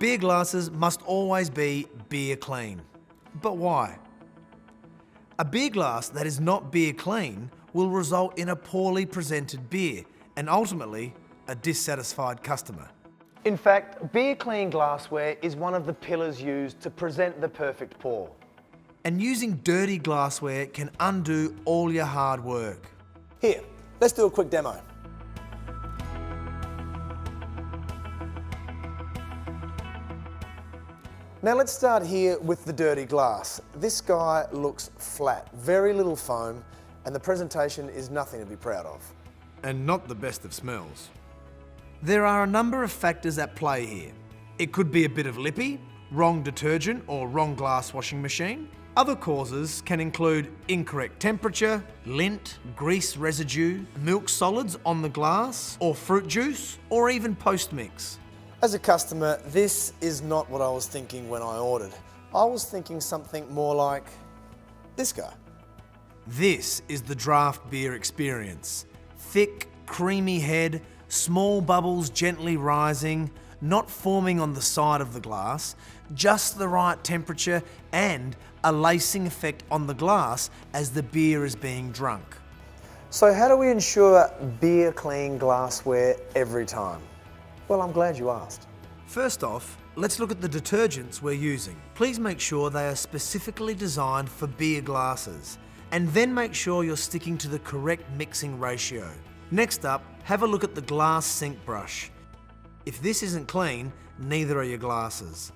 Beer glasses must always be beer clean. But why? A beer glass that is not beer clean will result in a poorly presented beer and ultimately a dissatisfied customer. In fact, beer clean glassware is one of the pillars used to present the perfect pour. And using dirty glassware can undo all your hard work. Here, let's do a quick demo. Now let's start here with the dirty glass. This guy looks flat, very little foam, and the presentation is nothing to be proud of. And not the best of smells. There are a number of factors at play here. It could be a bit of lippy, wrong detergent or wrong glass washing machine. Other causes can include incorrect temperature, lint, grease residue, milk solids on the glass, or fruit juice, or even post-mix. As a customer, this is not what I was thinking when I ordered. I was thinking something more like this guy. This is the draft beer experience. Thick, creamy head, small bubbles gently rising, not forming on the side of the glass, just the right temperature and a lacing effect on the glass as the beer is being drunk. So how do we ensure beer clean glassware every time? Well, I'm glad you asked. First off, let's look at the detergents we're using. Please make sure they are specifically designed for beer glasses, and then make sure you're sticking to the correct mixing ratio. Next up, have a look at the glass sink brush. If this isn't clean, neither are your glasses.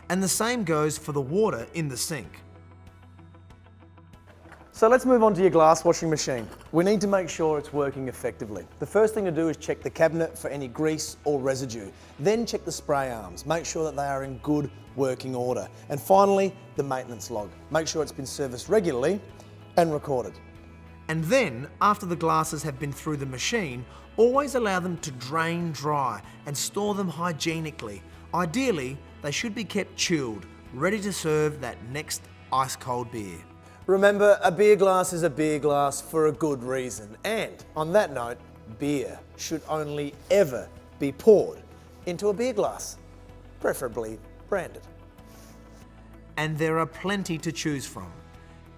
And the same goes for the water in the sink. So let's move on to your glass washing machine. We need to make sure it's working effectively. The first thing to do is check the cabinet for any grease or residue. Then check the spray arms. Make sure that they are in good working order. And finally, the maintenance log. Make sure it's been serviced regularly and recorded. And then, after the glasses have been through the machine, always allow them to drain dry and store them hygienically. Ideally, they should be kept chilled, ready to serve that next ice-cold beer. Remember, a beer glass is a beer glass for a good reason. And on that note, beer should only ever be poured into a beer glass, preferably branded. And there are plenty to choose from,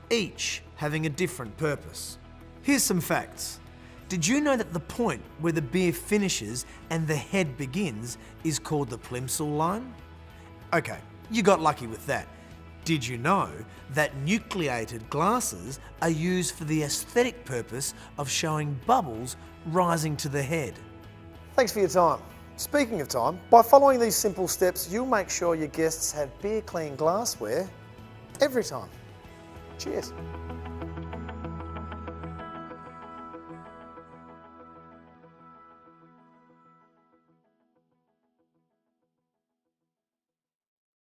each having a different purpose. Here's some facts. Did you know that the point where the beer finishes and the head begins is called the plimsoll line? Okay, you got lucky with that. Did you know that nucleated glasses are used for the aesthetic purpose of showing bubbles rising to the head? Thanks for your time. Speaking of time, by following these simple steps, you'll make sure your guests have beer clean glassware every time. Cheers.